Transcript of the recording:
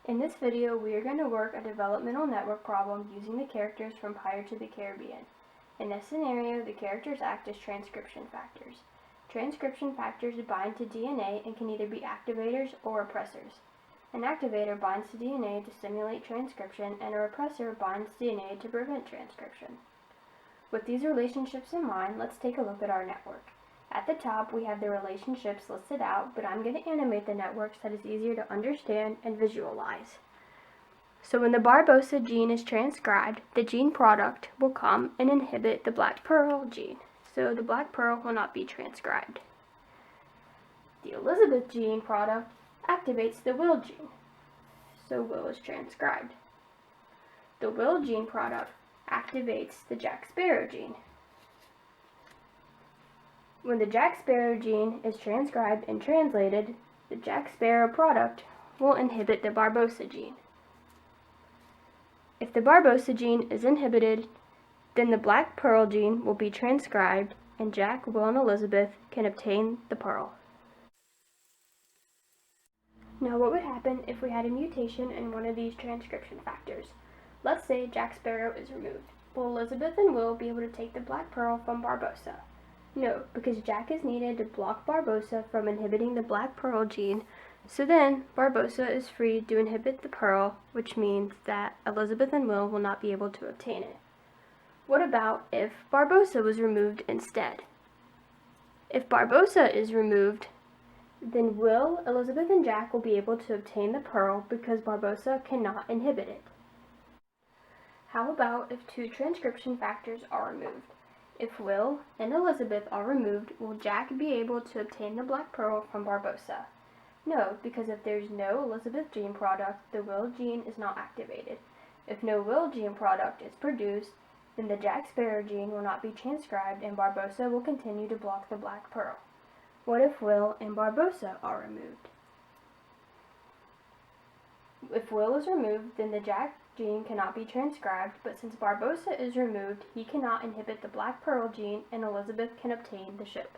In this video, we are going to work a developmental network problem using the characters from Pirates of the Caribbean. In this scenario, the characters act as transcription factors. Transcription factors bind to DNA and can either be activators or repressors. An activator binds to DNA to stimulate transcription, and a repressor binds DNA to prevent transcription. With these relationships in mind, let's take a look at our network. At the top, we have the relationships listed out, but I'm going to animate the network so that it's easier to understand and visualize. So when the Barbosa gene is transcribed, the gene product will come and inhibit the black pearl gene, so the black pearl will not be transcribed. The Elizabeth gene product activates the Will gene, so Will is transcribed. The Will gene product activates the Jack Sparrow gene. When the Jack Sparrow gene is transcribed and translated, the Jack Sparrow product will inhibit the Barbosa gene. If the Barbosa gene is inhibited, then the black pearl gene will be transcribed and Jack, Will, and Elizabeth can obtain the pearl. Now what would happen if we had a mutation in one of these transcription factors? Let's say Jack Sparrow is removed. Will Elizabeth and Will be able to take the black pearl from Barbosa? No, because Jack is needed to block Barbosa from inhibiting the black pearl gene, so then Barbosa is free to inhibit the pearl, which means that Elizabeth and Will not be able to obtain it. What about if Barbosa was removed instead? If Barbosa is removed, then Will, Elizabeth, and Jack will be able to obtain the pearl because Barbosa cannot inhibit it. How about if two transcription factors are removed? If Will and Elizabeth are removed, will Jack be able to obtain the black pearl from Barbosa? No, because if there's no Elizabeth gene product, the Will gene is not activated. If no Will gene product is produced, then the Jack Sparrow gene will not be transcribed and Barbosa will continue to block the black pearl. What if Will and Barbosa are removed? If Will is removed, then the Jack gene cannot be transcribed, but since Barbosa is removed, he cannot inhibit the black pearl gene and Elizabeth can obtain the ship.